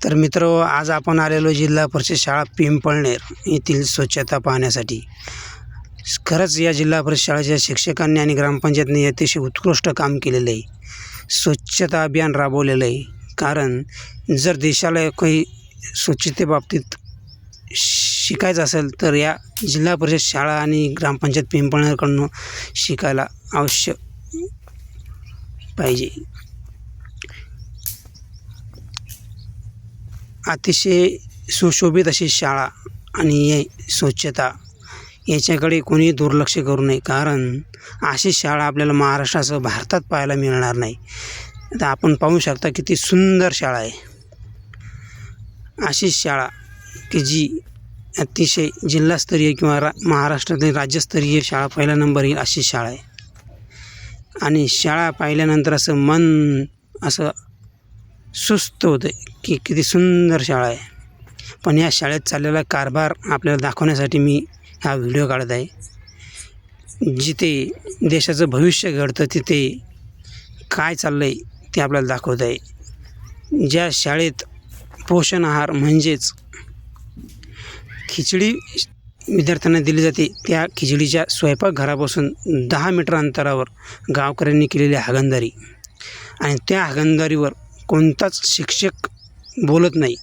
तर मित्रो, आज आपण आलेलो जिल्हा परिषद शाळा पिंपळनेर येथील स्वच्छता पाहण्यासाठी। खरंच या जिल्हा परिषद शाळेच्या शिक्षकांनी आणि ग्रामपंचायतने अतिशय उत्कृष्ट काम केलेले आहे। स्वच्छता अभियान राबवलेलं आहे। कारण जर देशाला काही स्वच्छतेबाबतीत शिकायचं असेल तर या जिल्हा परिषद शाळा आणि ग्रामपंचायत पिंपळनेरकडून शिकायला अवश्य पाहिजे। अतिशय सुशोभित अशी शाळा आणि स्वच्छता याच्याकडे कोणी दुर्लक्ष करू नये। कारण अशी शाळा आपल्याला महाराष्ट्रासह भारतात पाहायला मिळणार नाही। आता आपण पाहू शकता किती सुंदर शाळा आहे। अशी शाळा की जी अतिशय जिल्हास्तरीय किंवा महाराष्ट्रातील राज्यस्तरीय शाळा पहिला नंबर येईल अशी शाळा आहे। आणि शाळा पाहिल्यानंतर असं मन असं सुस्त होतं की किती सुंदर शाळा आहे। पण या शाळेत चाललेला कारभार आपल्याला दाखवण्यासाठी मी हा व्हिडिओ काढत आहे। जिथे देशाचं भविष्य घडतं तिथे काय चाललं आहे ते आपल्याला दाखवत आहे। ज्या शाळेत पोषण आहार म्हणजेच खिचडी विद्यार्थ्यांना दिली जाते, त्या खिचडीच्या स्वयंपाकघरापासून 10 मीटर अंतरावर गावकऱ्यांनी केलेली हागणदारी, आणि त्या हागणदारीवर कोणताच शिक्षक बोलत नाही,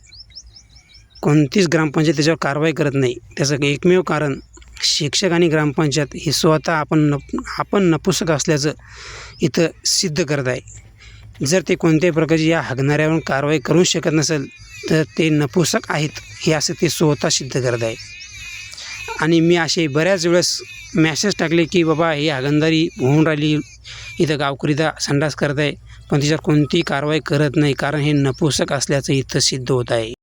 कोणतीच ग्रामपंचायत त्याच्यावर कारवाई करत नाही। त्याचं एकमेव कारण शिक्षक आणि ग्रामपंचायत हे स्वतः आपण नपुसक असल्याचं इथं सिद्ध करत आहे। जर ते कोणत्याही प्रकारची या हागणाऱ्यावर कारवाई करू शकत नसेल तर ते नपुसक आहेत हे असं ते स्वतः सिद्ध करत आहे। आणि मी असे बऱ्याच वेळेस मॅसेज टाकले की बाबा ही हागणदारी होऊन राहिली, इथं गावकरी संडास करत आहे, पण त्याच्यावर कोणतीही कारवाई करत नाही, कारण हे नपुसक असल्याचं इथं सिद्ध होत आहे।